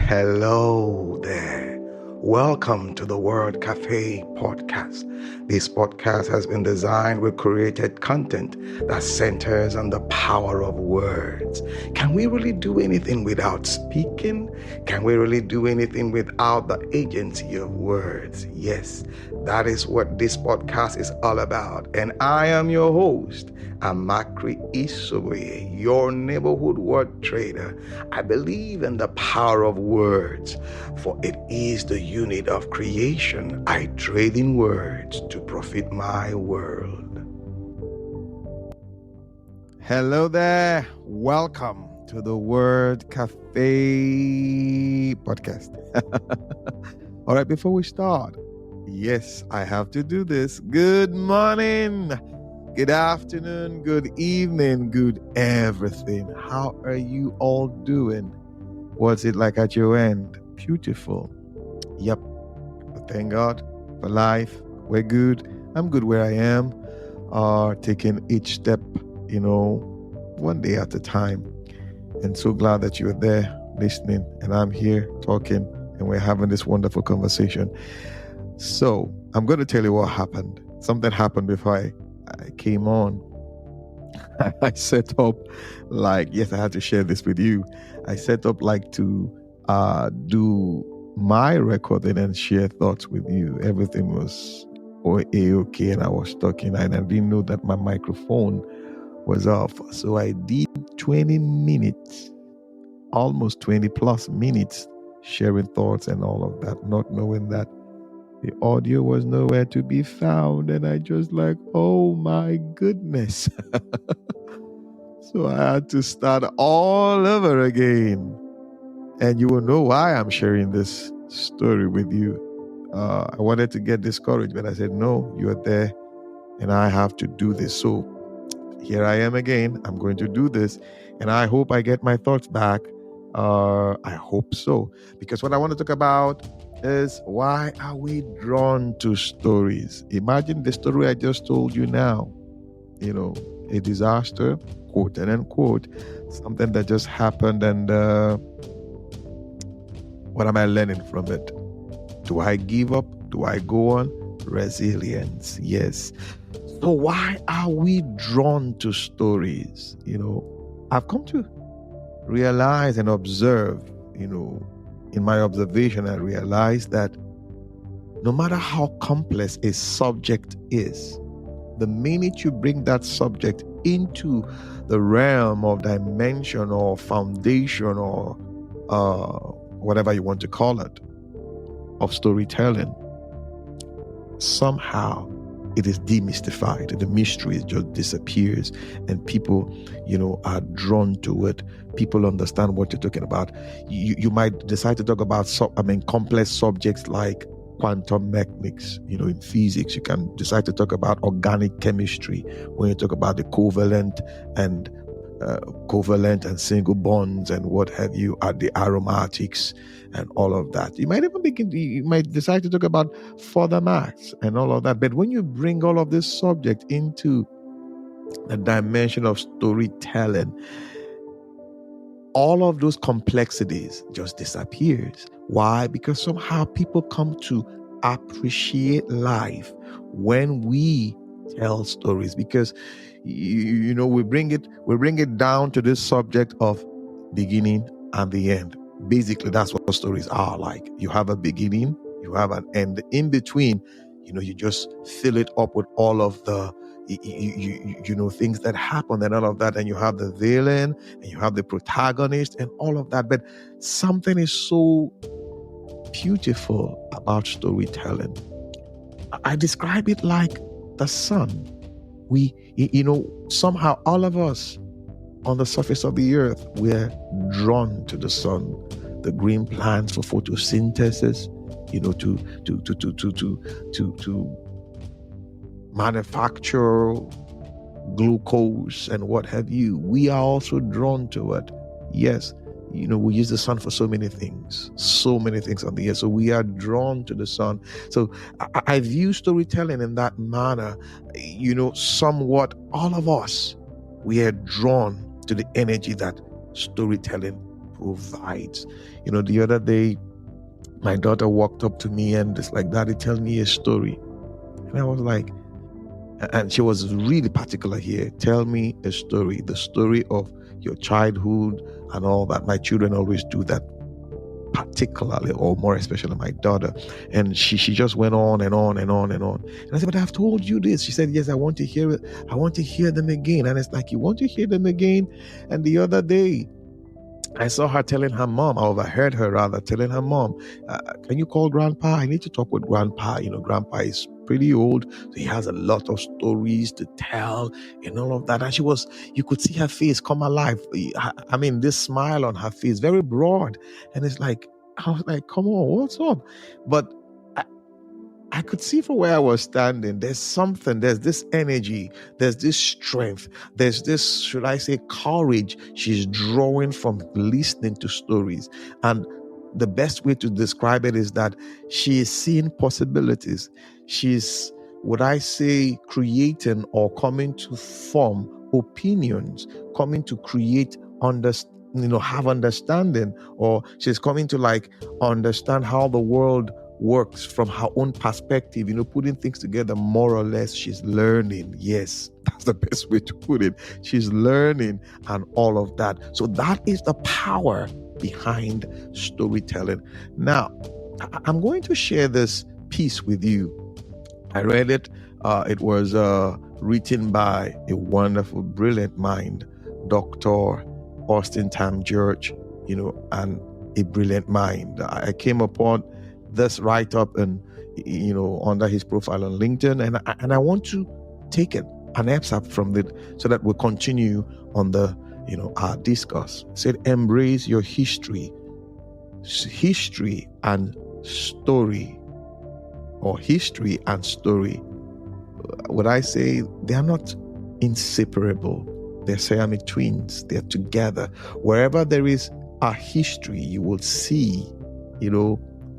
Hello there. Welcome to the Word Cafe podcast. This podcast has been designed with created content that centers on the power of words. Can we really do anything without speaking? Can we really do anything without the agency of words? Yes, that is what this podcast is all about. And I am your host, Amakri Isobe, your neighborhood word trader. I believe in the power of words, for it is the unit of creation. I trade in words to profit my world. Hello there. Welcome to the Word Cafe podcast. All right, before we start, yes, I have to do this. Good morning. Good afternoon, good evening, good everything. How are you all doing? What's it like at your end? Beautiful. Yep. Thank God for life. We're good. I'm good where I am. Taking each step, one day at a time. And so glad that you're there listening and I'm here talking and we're having this wonderful conversation. So I'm going to tell you what happened. Something happened before I came on. I set up I had to share this with you. I set up to do my recording and share thoughts with you. Everything was okay and I was talking and I didn't know that my microphone was off. So I did 20 minutes, almost 20 plus minutes sharing thoughts and all of that, not knowing that the audio was nowhere to be found, and I just oh my goodness. So I had to start all over again. And you will know why I'm sharing this story with you. I wanted to get discouraged, but I said, no, you're there, and I have to do this. So here I am again. I'm going to do this, and I hope I get my thoughts back. I hope so. Because what I want to talk about is, why are we drawn to stories? Imagine the story I just told you now. A disaster, quote and unquote, something that just happened, and what am I learning from it? Do I give up? Do I go on? Resilience, yes. So why are we drawn to stories? I've come to realize and observe, in my observation, I realized that no matter how complex a subject is, the minute you bring that subject into the realm of dimension or foundation or whatever you want to call it, of storytelling, somehow it is demystified. The mystery just disappears and people, are drawn to it. People understand what you're talking about. You might decide to talk about complex subjects like quantum mechanics. In physics, you can decide to talk about organic chemistry when you talk about the covalent and single bonds and what have you, the aromatics and all of that. You might decide to talk about further maths and all of that. But when you bring all of this subject into the dimension of storytelling, all of those complexities just disappears. Why? Because somehow people come to appreciate life when we tell stories, because we bring it down to this subject of beginning and the end. Basically, that's what stories are like. You have a beginning, you have an end. In between, you just fill it up with all of the things that happen and all of that, and you have the villain and you have the protagonist and all of that. But something is so beautiful about storytelling. I describe it like the sun. We, somehow all of us on the surface of the earth, we're drawn to the sun. The green plants for photosynthesis, to manufacture glucose and what have you. We are also drawn to it. Yes, we use the sun for so many things on the earth. So we are drawn to the sun. So I view storytelling in that manner. Somewhat all of us, we are drawn to the energy that storytelling provides. The other day, my daughter walked up to me and it's like, Daddy, tell me a story. And I was like, and she was really particular here. Tell me a story, the story of your childhood and all that. My children always do that, particularly, or more especially my daughter. And she just went on and on and on and on. And I said, but I've told you this. She said, yes, I want to hear it. I want to hear them again. And it's like, you want to hear them again? And the other day, I saw her telling her mom, I overheard her rather telling her mom, can you call grandpa? I need to talk with grandpa. Grandpa is pretty old. So he has a lot of stories to tell and all of that. And you could see her face come alive. I mean, this smile on her face, very broad. And it's like, I was like, come on, what's up? But I could see from where I was standing, there's this energy, there's this strength, there's this, should I say, courage she's drawing from listening to stories. And the best way to describe it is that she is seeing possibilities. She's, would I say, creating or coming to form opinions, coming to create have understanding, or she's coming to understand how the world works from her own perspective, putting things together more or less. She's learning. Yes, that's the best way to put it. She's learning and all of that. So that is the power behind storytelling. Now, I'm going to share this piece with you. I read it. It was written by a wonderful, brilliant mind, Dr. Austin Tam George, and a brilliant mind. I came upon this write-up and under his profile on LinkedIn, and I want to take an excerpt from it so that we'll continue on the our discuss. It said, embrace your history and story, or history and story. Would I say they are not inseparable? They're Siamese twins. They're together. Wherever there is a history, you will see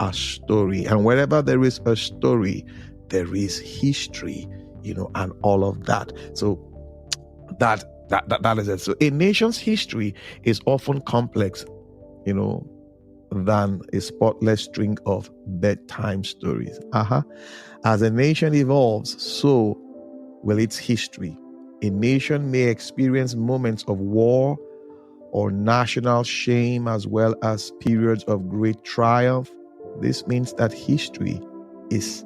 a story, and wherever there is a story, there is history, and all of that. So that is it. So a nation's history is often complex, than a spotless string of bedtime stories. As a nation evolves, so will its history. A nation may experience moments of war or national shame, as well as periods of great triumph. This means that history is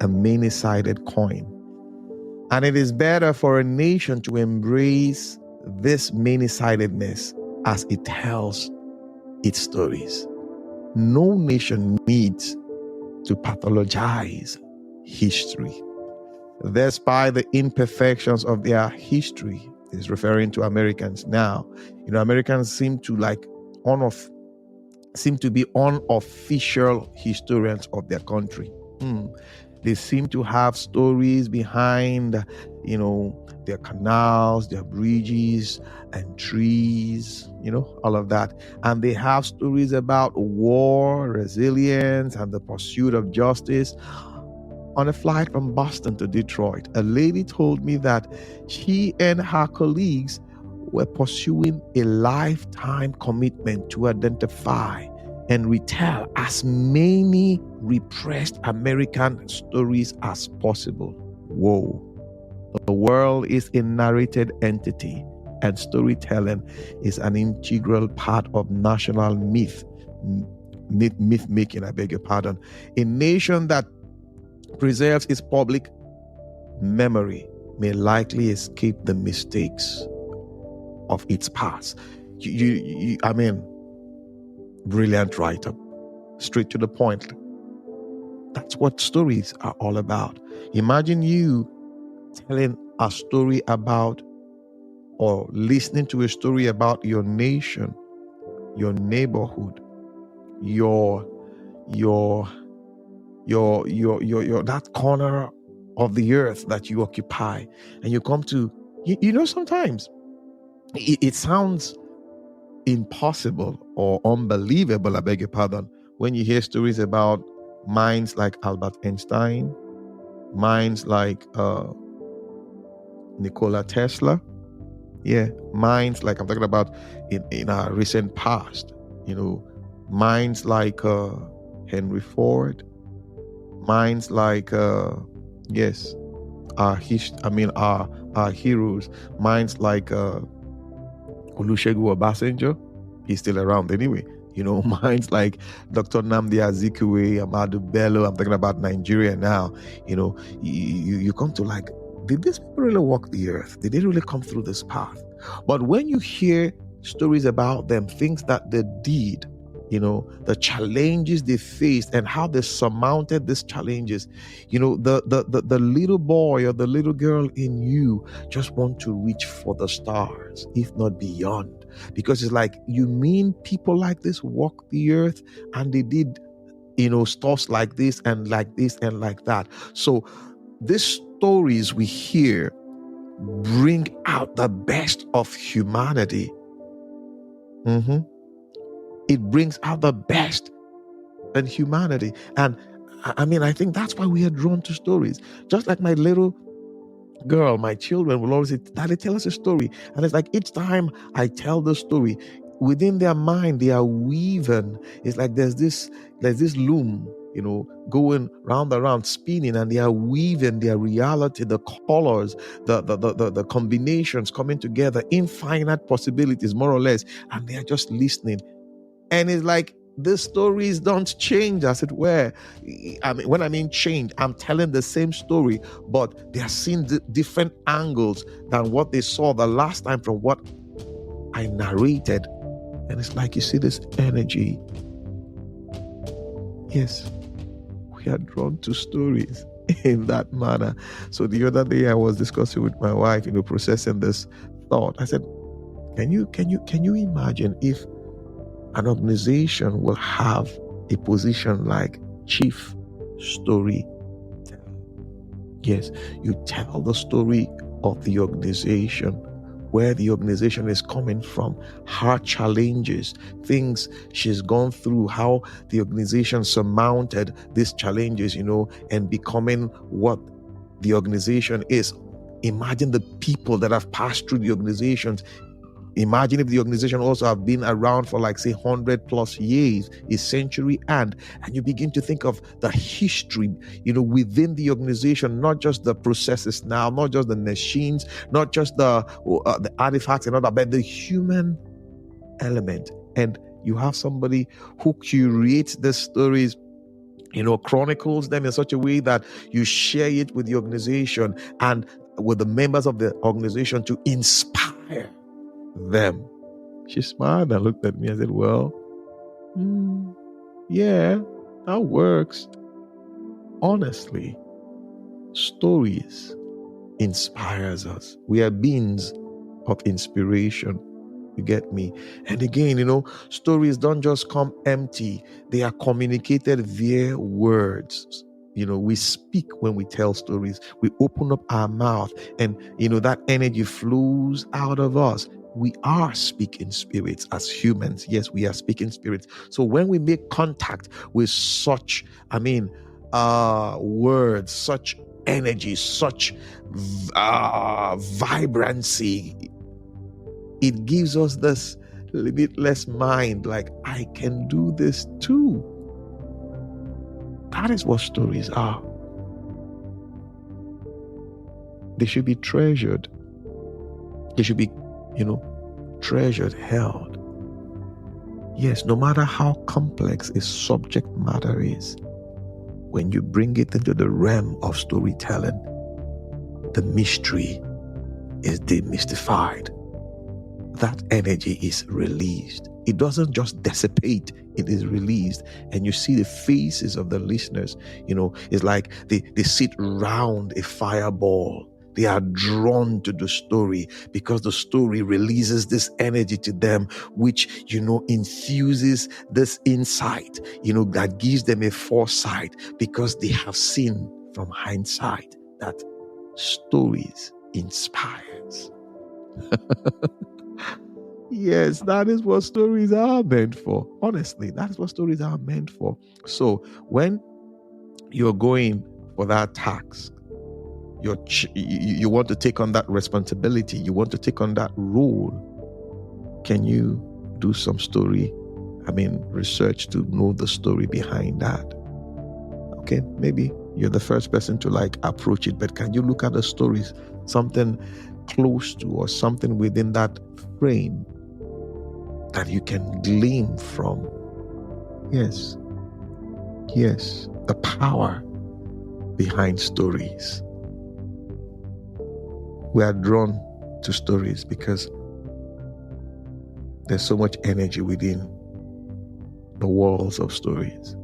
a many-sided coin. And it is better for a nation to embrace this many-sidedness as it tells its stories. No nation needs to pathologize history. Despite the imperfections of their history, is referring to Americans now. Americans seem to be unofficial historians of their country. They seem to have stories behind, their canals, their bridges and trees, all of that. And they have stories about war, resilience, and the pursuit of justice. On a flight from Boston to Detroit, a lady told me that she and her colleagues were pursuing a lifetime commitment to identify and retell as many repressed American stories as possible. Whoa. The world is a narrated entity, and storytelling is an integral part of national myth making, I beg your pardon. A nation that preserves its public memory may likely escape the mistakes of its past. Brilliant write-up, straight to the point. That's what stories are all about. Imagine you telling a story about, or listening to a story about your nation, your neighborhood, your that corner of the earth that you occupy, and you come to, sometimes it sounds impossible or unbelievable, I beg your pardon, when you hear stories about minds like Albert Einstein, minds like Nikola Tesla, minds like I'm talking about in our recent past, Minds like Henry Ford, minds like yes, our heroes, minds like Olusegun Obasanjo. He's still around anyway. Minds like Dr. Nnamdi Azikiwe, Amadu Bello. I'm talking about Nigeria now. You come to like, did these people really walk the earth? Did they really come through this path? But when you hear stories about them, things that they did, the challenges they faced and how they surmounted these challenges, the little boy or the little girl in you just want to reach for the stars, if not beyond. Because it's like, you mean people like this walk the earth and they did, stuff like this and like this and like that. So these stories we hear bring out the best of humanity. It brings out the best in humanity. And I think that's why we are drawn to stories. Just like my little girl, my children will always say, Daddy, tell us a story. And it's like, each time I tell the story, within their mind, they are weaving. It's like there's this loom, going round and round, spinning, and they are weaving their reality, the colors, the combinations coming together, infinite possibilities, more or less, and they are just listening. And it's like, the stories don't change, as it were. When I mean change, I'm telling the same story, but they are seeing different angles than what they saw the last time from what I narrated. And it's like, you see this energy. Yes, we are drawn to stories in that manner. So the other day I was discussing with my wife, processing this thought. I said, can you imagine if an organization will have a position like chief storyteller? Yes, you tell the story of the organization, where the organization is coming from, her challenges, things she's gone through, how the organization surmounted these challenges, and becoming what the organization is. Imagine the people that have passed through the organizations. Imagine if the organization also have been around for like, say, 100+ years, a century, and you begin to think of the history, within the organization, not just the processes now, not just the machines, not just the artifacts and all that, but the human element. And you have somebody who curates the stories, chronicles them in such a way that you share it with the organization and with the members of the organization to inspire them. She smiled and looked at me and said, well, yeah, that works. Honestly, stories inspires us. We are beings of inspiration. You get me? And again, stories don't just come empty. They are communicated via words. We speak when we tell stories. We open up our mouth and, that energy flows out of us. We are speaking spirits as humans. Yes, we are speaking spirits. So when we make contact with such, words, such energy, such vibrancy, it gives us this limitless mind, like, I can do this too. That is what stories are. They should be treasured. They should be, treasured, held. Yes, no matter how complex a subject matter is, when you bring it into the realm of storytelling, the mystery is demystified. That energy is released. It doesn't just dissipate, it is released. And you see the faces of the listeners, it's like they sit round a fireball. They are drawn to the story because the story releases this energy to them, which, infuses this insight, that gives them a foresight because they have seen from hindsight that stories inspires. Yes, that is what stories are meant for. Honestly, that is what stories are meant for. So when you're going for that task, you want to take on that responsibility, you want to take on that role, can you do some story research to know the story behind that. Okay, maybe you're the first person to approach it, but can you look at the stories, something close to or something within that frame that you can glean from? Yes, the power behind stories. We are drawn to stories because there's so much energy within the walls of stories.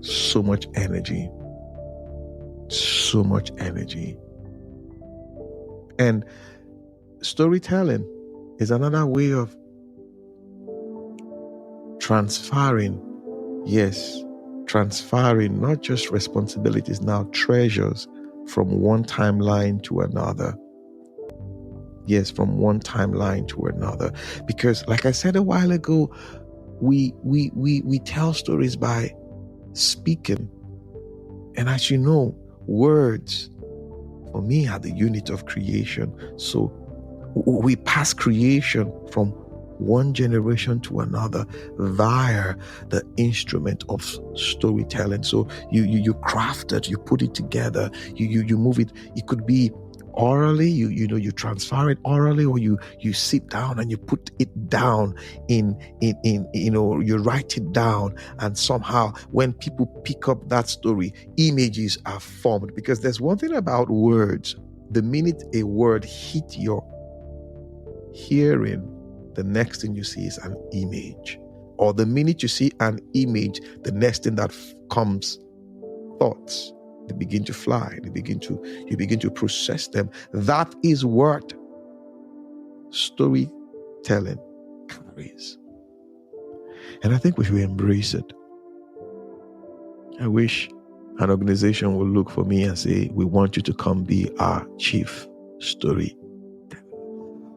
So much energy. And storytelling is another way of transferring not just responsibilities, now treasures from one timeline to another. Yes, from one timeline to another. Because like I said a while ago, we tell stories by speaking. And as you know, words for me are the unit of creation. So we pass creation from one generation to another via the instrument of storytelling. So you craft it, you put it together, you move it. It could be orally, you transfer it orally, or you sit down and you put it down in you write it down, and somehow when people pick up that story, images are formed. Because there's one thing about words: the minute a word hit your hearing, the next thing you see is an image. Or the minute you see an image, the next thing that comes, thoughts. They begin to fly. You begin to process them. That is what storytelling carries. And I think we should embrace it. I wish an organization would look for me and say, we want you to come be our chief storyteller.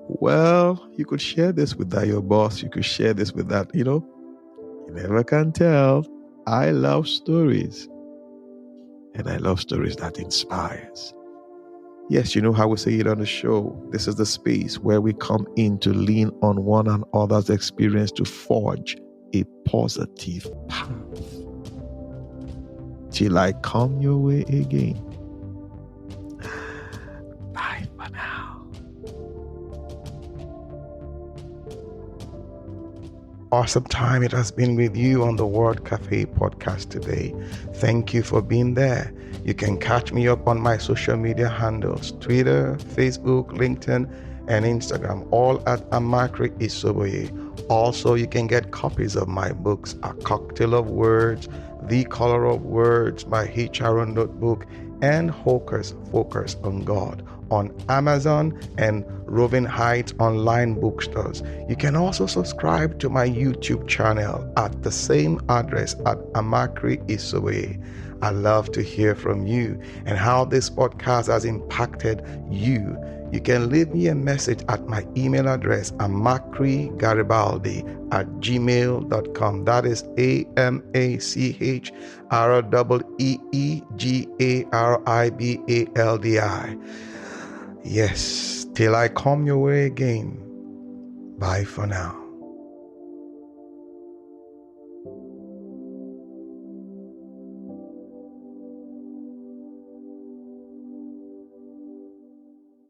Well, you could share this with your boss. You could share this with that. You never can tell. I love stories. And I love stories that inspires. Yes, you know how we say it on the show. This is the space where we come in to lean on one another's experience to forge a positive path. Till I come your way again. Bye for now. Awesome time it has been with you on the Word Cafe podcast today. Thank you for being there. You can catch me up on my social media handles: Twitter, Facebook, LinkedIn, and Instagram, all at Amakri Isoboye. Also, you can get copies of my books: A Cocktail of Words, The Color of Words, my HR notebook, and Hocus Focus on God, on Amazon and Roving Heights online bookstores. You can also subscribe to my YouTube channel at the same address at Amakri Isowe. I love to hear from you and how this podcast has impacted you. You can leave me a message at my email address, amakrigaribaldi@gmail.com. That is AMACHREEGARIBALDI. Yes, till I come your way again. Bye for now.